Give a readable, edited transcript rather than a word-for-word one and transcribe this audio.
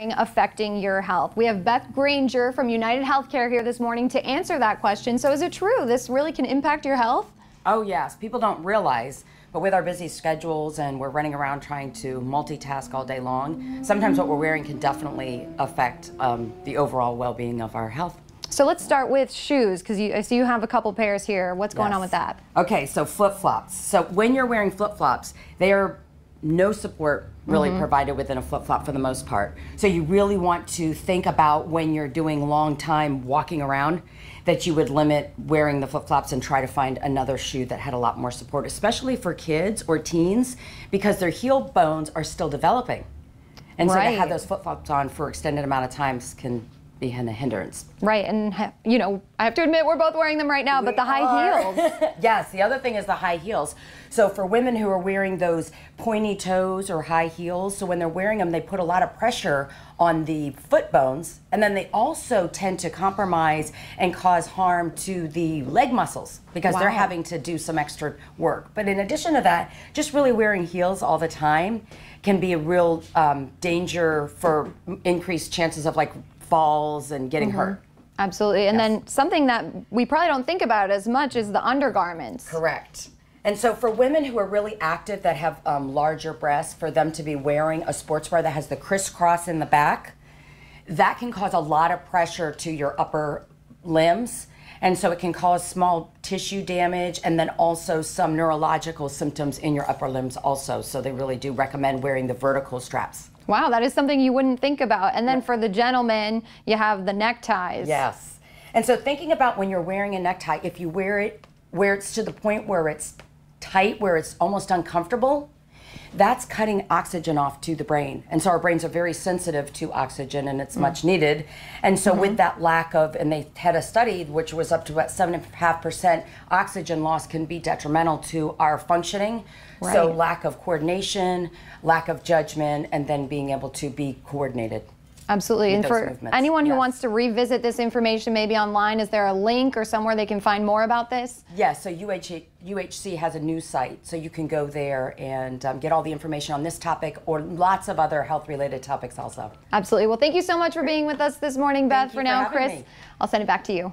affecting your health? We have Beth Granger from United Healthcare here this morning to answer that question. So is it true this really can impact your health? Oh yes, people don't realize, but with our busy schedules and we're running around trying to multitask all day long, sometimes what we're wearing can definitely affect the overall well-being of our health. So let's start with shoes, because I see you have a couple pairs here. What's going on with that? Okay, so flip-flops. So when you're wearing flip-flops, they are no support really provided within a flip-flop for the most part. So you really want to think about when you're doing long time walking around that you would limit wearing the flip-flops and try to find another shoe that had a lot more support, especially for kids or teens, because their heel bones are still developing. And so to have those flip-flops on for extended amount of times can be a hindrance. Right, and you know, I have to admit we're both wearing them right now, but the high heels. Yes, the other thing is the high heels. So for women who are wearing those pointy toes or high heels, so when they're wearing them, they put a lot of pressure on the foot bones, and then they also tend to compromise and cause harm to the leg muscles because they're having to do some extra work. But in addition to that, just really wearing heels all the time can be a real danger for increased chances of like falls and getting hurt. Absolutely. And then something that we probably don't think about as much is the undergarments. Correct. And so for women who are really active that have larger breasts, for them to be wearing a sports bra that has the crisscross in the back, that can cause a lot of pressure to your upper limbs. And so it can cause small tissue damage and then also some neurological symptoms in your upper limbs also. So they really do recommend wearing the vertical straps. Wow, that is something you wouldn't think about. And then for the gentlemen, you have the neckties. Yes. And so thinking about when you're wearing a necktie, if you wear it where it's to the point where it's tight, where it's almost uncomfortable, that's cutting oxygen off to the brain. And so our brains are very sensitive to oxygen, and it's much needed. And so with that lack of, and they had a study which was up to about 7.5% oxygen loss can be detrimental to our functioning. So lack of coordination, lack of judgment, and then being able to be coordinated. Absolutely. And for anyone who wants to revisit this information maybe online, is there a link or somewhere they can find more about this? Yes, so UHC has a news site, so you can go there and get all the information on this topic or lots of other health-related topics also. Absolutely. Well, thank you so much for being with us this morning, Beth. For now, Chris, I'll send it back to you.